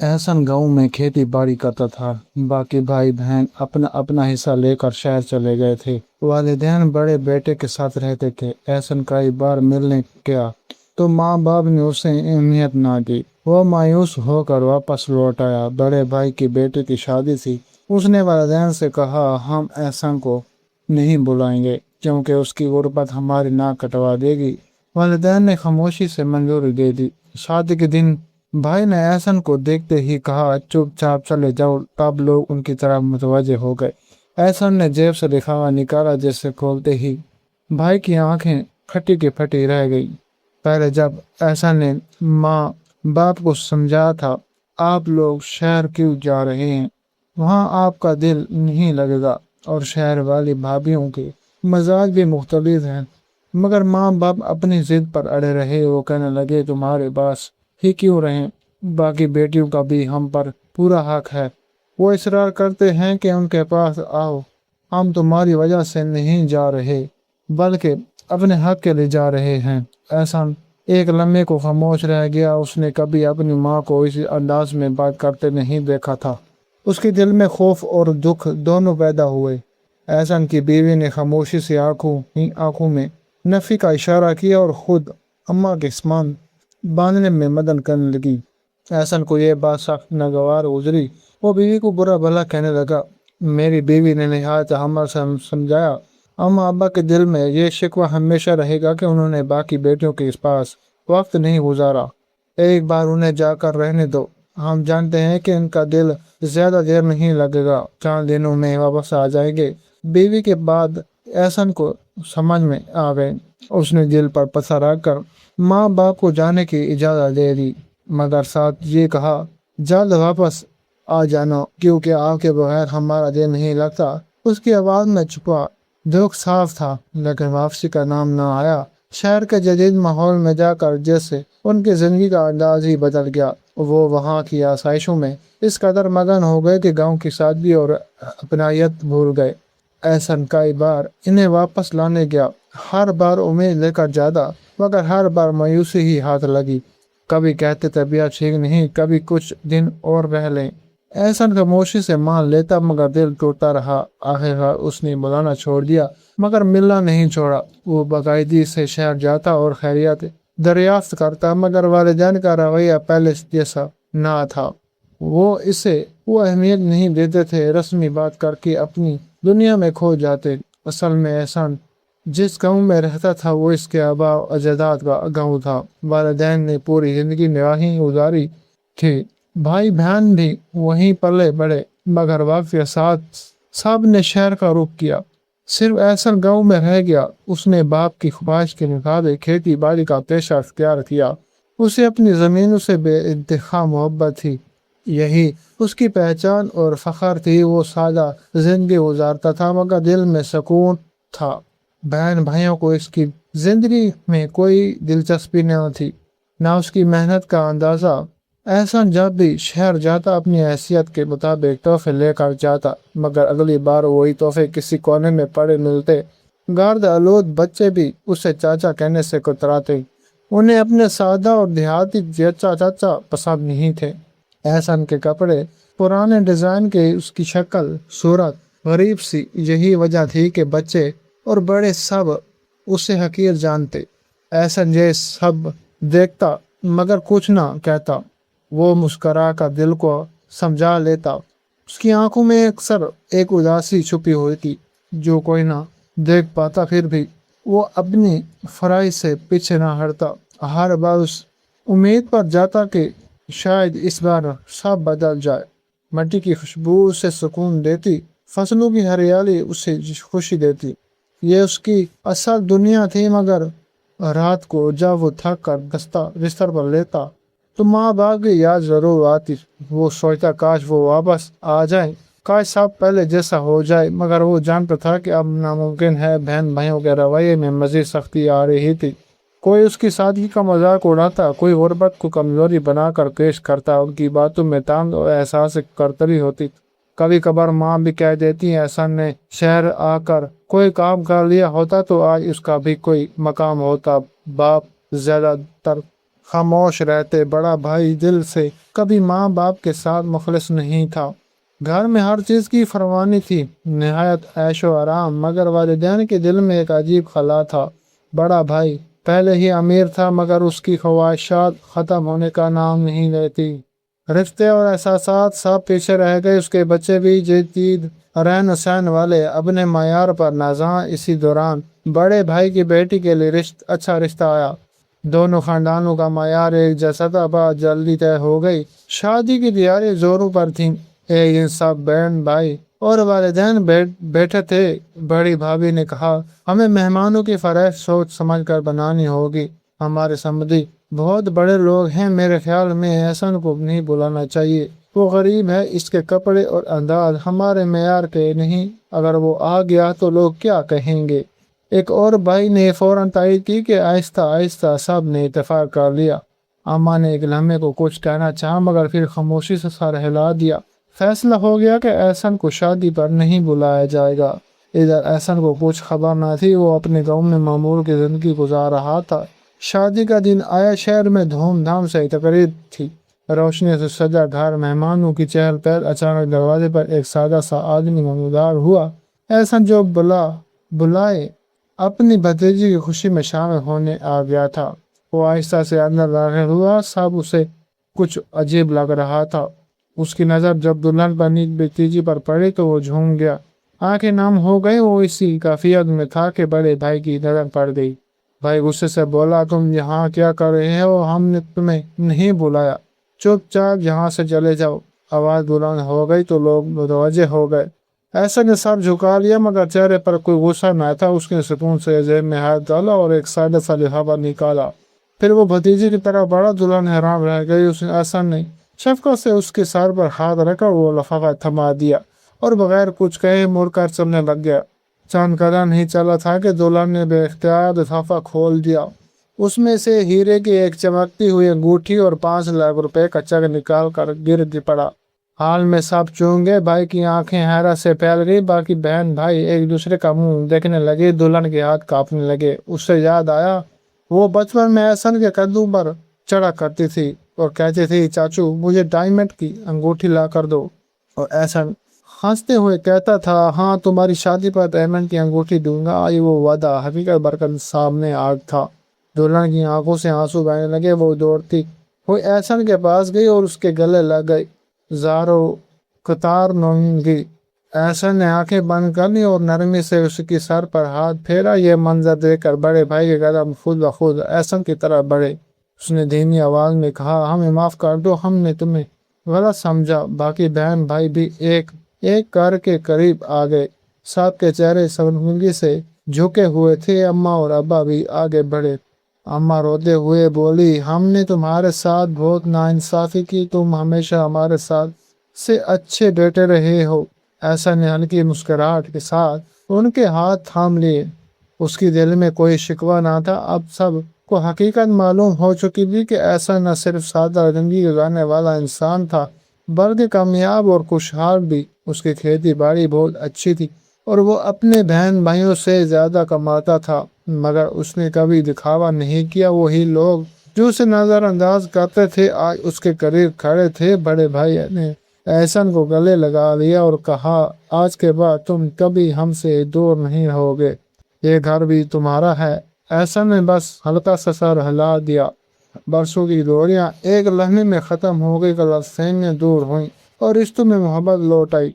एहसन गांव में खेती बाड़ी करता था। बाकी भाई बहन अपना अपना हिस्सा लेकर शहर चले गए थे। वालिदैन बड़े बेटे के साथ रहते थे। एहसन कई बार मिलने गया तो माँ बाप ने उसे अहमियत ना दी। वो मायूस होकर वापस लौट आया। बड़े भाई की बेटे की शादी थी। उसने वालिदैन से कहा, हम एहसन को नहीं बुलाएंगे क्योंकि उसकी गुर्बत हमारी नाक कटवा देगी। वालिदैन ने खामोशी से मंजूरी दे दी। शादी के दिन भाई ने एहसन को देखते ही कहा, चुपचाप चले जाओ। तब लोग उनकी तरफ मुतवज्जे हो गए। एहसन ने जेब से लिखावा निकाला, जिसे खोलते ही भाई की आंखें फटी की फटी रह गई। पहले जब एहसन ने माँ बाप को समझाया था, आप लोग शहर क्यों जा रहे हैं, वहाँ आपका दिल नहीं लगेगा और शहर वाली भाभीियों के मजाज भी मुख्तलिफ हैं। मगर माँ बाप अपनी जिद पर अड़े रहे। वो कहने लगे, तुम्हारे पास ही क्यों रहें, बाकी बेटियों का भी हम पर पूरा हक है। वो इसरार करते हैं कि उनके पास आओ। हम तुम्हारी वजह से नहीं जा रहे बल्कि अपने हक के लिए जा रहे हैं। एहसान एक लम्हे को खामोश रह गया। उसने कभी अपनी माँ को इस अंदाज में बात करते नहीं देखा था। उसके दिल में खौफ और दुख दोनों पैदा हुए। एहसान की बीवी ने खामोशी से आंखों में नफी का इशारा किया और खुद अम्मा के समान बांधने में मदद करने लगी। एहसन को यह बात सख्त नागवार गुजरी। वो बीवी को बुरा भला कहने लगा। मेरी बीवी ने नहायत हमल से समझाया, अम्मा अब्बा के दिल में ये शिकवा हमेशा रहेगा कि उन्होंने बाकी बेटियों के पास वक्त नहीं गुजारा। एक बार उन्हें जाकर रहने दो। हम जानते हैं कि उनका दिल ज्यादा देर नहीं लगेगा, 4 दिनों में वापस आ जाएंगे। बीवी के बाद एहसन को समझ में आ गए। उसने दिल पर पत्थर रखकर माँ बाप को जाने की इजाजत दे दी, मगर साथ ये कहा, जल्द वापस आ जाना क्योंकि आपके बगैर हमारा दिल नहीं लगता। उसकी आवाज में छुपा दुख साफ था, लेकिन वापसी का नाम न आया। शहर के जदीद माहौल में जाकर जैसे उनकी जिंदगी का अंदाज ही बदल गया। वो वहाँ की आसाइशों में इस कदर मगन हो गए कि गांव की सादगी और अपनायत भूल गए। एहसन कई बार इन्हें वापस लाने गया, हर बार उम्मीद लेकर ज्यादा, मगर हर बार मायूसी ही हाथ लगी। कभी कहते तबीयत ठीक नहीं, कभी कुछ दिन और रह लें। एहसन खामोशी से मान लेता, मगर दिल टूटता रहा। आखिरकार उसने बुलाना छोड़ दिया, मगर मिलना नहीं छोड़ा। वो बाकायदगी से शहर जाता और खैरियत दरियाफ्त करता, मगर वालिदैन का रवैया पहले जैसा ना था। वो अहमियत नहीं देते थे। रस्मी बात करके अपनी दुनिया में खो जाते। असल में एहसान जिस गांव में रहता था वो इसके आबा अजदाद का गांव था। वालिदैन ने पूरी जिंदगी वहीं गुजारी थी। भाई बहन भी वहीं पले बड़े, मगर वक्त के साथ सब ने शहर का रुख किया। सिर्फ एहसन गांव में रह गया। उसने बाप की ख्वाहिश के मुताबिक खेती बाड़ी का पेशा अख्तियार किया। उसे अपनी जमीनों से बेइंतहा मोहब्बत थी। यही उसकी पहचान और फख्र थी। वो सादा जिंदगी गुजारता था, मगर दिल में सुकून था। बहन भाइयों को इसकी जिंदगी में कोई दिलचस्पी न थी, ना उसकी मेहनत का अंदाजा। एहसन जब भी शहर जाता अपनी हैसियत के मुताबिक तोहफे लेकर जाता, मगर अगली बार वही तोहफे किसी कोने में पड़े मिलते। गर्द आलूद बच्चे भी उसे चाचा कहने से कतराते। उन्हें अपने सादा और देहाती चाचा चाचा पसंद नहीं थे। एहसन के कपड़े पुराने डिजाइन के, उसकी शक्ल सूरत गरीब सी, यही वजह थी कि बच्चे और बड़े सब उसे हकीर जानते। एहसन ये सब देखता मगर कुछ ना कहता। वो मुस्करा कर दिल को समझा लेता। उसकी आंखों में अक्सर एक उदासी छुपी हुई थी जो कोई ना देख पाता, फिर भी वो अपनी फराई से पीछे ना हटता। हर बार उस उम्मीद पर जाता कि शायद इस बार सब बदल जाए। मिट्टी की खुशबू उसे सुकून देती, फसलों की हरियाली उसे खुशी देती। ये उसकी असल दुनिया थी। मगर रात को जब वो थक कर बिस्तर पर लेता तो माँ बाप की याद जरूर आती। वो सोचता काश वो वापस आ जाए, काश सब पहले जैसा हो जाए, मगर वो जानता था कि अब नामुमकिन है। बहन भाइयों के रवैये में मजीद सख्ती आ रही थी। कोई उसकी सादगी का मजाक उड़ाता, कोई गुर्बत को कमजोरी बनाकर पेश करता। उनकी बातों में तान और एहसास करतरी होती। कभी कभार माँ भी कह देती, एहसन ने शहर आकर कोई काम कर लिया होता तो आज उसका भी कोई मकाम होता। बाप ज्यादातर خاموش رہتے۔ بڑا بھائی دل سے کبھی ماں باپ کے ساتھ مخلص نہیں تھا۔ گھر میں ہر چیز کی فراوانی تھی، نہایت عیش و آرام، مگر والدین کے دل میں ایک عجیب خلا تھا۔ بڑا بھائی پہلے ہی امیر تھا، مگر اس کی خواہشات ختم ہونے کا نام نہیں لیتی۔ رشتے اور احساسات سب پیچھے رہ گئے۔ اس کے بچے بھی جدید رہن سہن والے، اپنے معیار پر نازاں۔ اسی دوران بڑے بھائی کی بیٹی کے لیے اچھا رشتہ آیا۔ دونوں خاندانوں کا معیار ایک جیسا تھا۔ بات جلدی طے ہو گئی، شادی کی تیاری زوروں پر تھی۔ ایک دن سب بہن بھائی اور والدین بیٹھے تھے۔ بڑی بھابھی نے کہا، ہمیں مہمانوں کی فہرست سوچ سمجھ کر بنانی ہوگی۔ ہمارے سمندی بہت بڑے لوگ ہیں، میرے خیال میں احسن کو نہیں بلانا چاہیے۔ وہ غریب ہے، اس کے کپڑے اور انداز ہمارے معیار کے نہیں، اگر وہ آ گیا تو لوگ کیا کہیں گے؟ ایک اور بھائی نے فوراً تائید کی کہ آہستہ آہستہ سب نے اتفاق کر لیا۔ اماں نے ایک لمحے کو کچھ کہنا چاہا، مگر پھر خاموشی سے سر ہلا دیا۔ فیصلہ ہو گیا کہ احسن کو شادی پر نہیں بلایا جائے گا۔ ادھر احسن کو کچھ خبر نہ تھی، وہ اپنے گاؤں میں معمول کی زندگی گزار رہا تھا۔ شادی کا دن آیا، شہر میں دھوم دھام سے تقریب تھی، روشنی سے سجا گھر، مہمانوں کی چہل پہل۔ اچانک دروازے پر ایک سادہ سا آدمی نمودار ہوا۔ احسن جو بلائے اپنی بھتیجی کی خوشی میں شامل ہونے آ گیا تھا، وہ آہستہ سے اندر داخل ہوا۔ سب اسے کچھ عجیب لگ رہا تھا۔ اس کی نظر جب دلہن پر بھتیجی پر پڑی تو وہ جھوم گیا، آنکھیں نم ہو گئی۔ وہ اسی کیفیت میں تھا کہ بڑے بھائی کی نظر پڑ گئی۔ بھائی غصے سے بولا، تم یہاں کیا کر رہے ہو؟ ہم نے تمہیں نہیں بلایا، چپ چاپ یہاں سے چلے جاؤ۔ آواز بلند ہو گئی تو لوگ متوجہ ہو گئے۔ ایسا نے سر جھکا لیا، مگر چہرے پر کوئی غصہ نہ تھا۔ اس نے سکون سے جیب میں ہاتھ ڈالا اور ایک سادہ سا لفافہ نکالا، پھر وہ بھتیجی کی طرف بڑھا۔ دلہن حیران رہ گئی۔ احسن نے شفقت سے اس کے سر پر ہاتھ رکھا، وہ لفافہ تھما دیا اور بغیر کچھ کہے مڑ کر چلنے لگ گیا۔ چند قدم نہیں چلا تھا کہ دلہن نے بے اختیار لفافہ کھول دیا۔ اس میں سے ہیرے کی ایک چمکتی ہوئی انگوٹھی اور 5 لاکھ روپے کا چیک نکال کر گر پڑا۔ حال میں سب چونک گئے۔ بھائی کی آنکھیں حیرت سے پھیل گئی، باقی بہن بھائی ایک دوسرے کا منہ دیکھنے لگے۔ دلہن کے ہاتھ کانپنے لگے۔ اس سے یاد آیا، وہ بچپن میں احسن کے قدموں پر چڑھا کرتی تھی اور کہتی تھی، چاچو مجھے ڈائمنڈ کی انگوٹھی لا کر دو، اور احسن ہنستے ہوئے کہتا تھا، ہاں تمہاری شادی پر ڈائمنڈ کی انگوٹھی دوں گا۔ آئی وہ وعدہ حقیقت برکت سامنے آ تھا۔ دلہن کی آنکھوں سے آنسو بہنے لگے۔ وہ دوڑتی ہوئی احسن کے پاس گئی اور اس کے گلے لگ گئی۔ زارو قطار نونگی۔ احسن نے آنکھیں بند کر لی اور نرمی سے اس کی سر پر ہاتھ پھیرا۔ یہ منظر دیکھ کر بڑے بھائی کے قدم خود بخود احسن کی طرف بڑھے۔ اس نے دھیمی آواز میں کہا، ہمیں معاف کر دو، ہم نے تمہیں غلط سمجھا۔ باقی بہن بھائی بھی ایک ایک کر کے قریب آ گئے۔ سب کے چہرے شرمندگی سے جھکے ہوئے تھے۔ اماں اور ابا بھی آگے بڑھے۔ اماں روتے ہوئے بولی، ہم نے تمہارے ساتھ بہت ناانصافی کی، تم ہمیشہ ہمارے ساتھ سے اچھے بیٹے رہے ہو۔ احسن نے ہلکی مسکراہٹ کے ساتھ ان کے ہاتھ تھام لیے۔ اس کی دل میں کوئی شکوہ نہ تھا۔ اب سب کو حقیقت معلوم ہو چکی تھی کہ احسن نہ صرف سادہ زندگی گزارنے والا انسان تھا، بلکہ کامیاب اور خوشحال بھی۔ اس کی کھیتی باڑی بہت اچھی تھی اور وہ اپنے بہن بھائیوں سے زیادہ کماتا تھا، مگر اس نے کبھی دکھاوا نہیں کیا۔ وہی لوگ جو اسے نظر انداز کرتے تھے آج اس کے قریب کھڑے تھے۔ بڑے بھائی نے احسن کو گلے لگا لیا اور کہا، آج کے بعد تم کبھی ہم سے دور نہیں رہو گے، یہ گھر بھی تمہارا ہے۔ احسن نے بس ہلکا سا سر ہلا دیا۔ برسوں کی دوریاں ایک لمحے میں ختم ہو گئی، غلط فہمیاں دور ہوئیں اور رشتوں میں محبت لوٹ آئی۔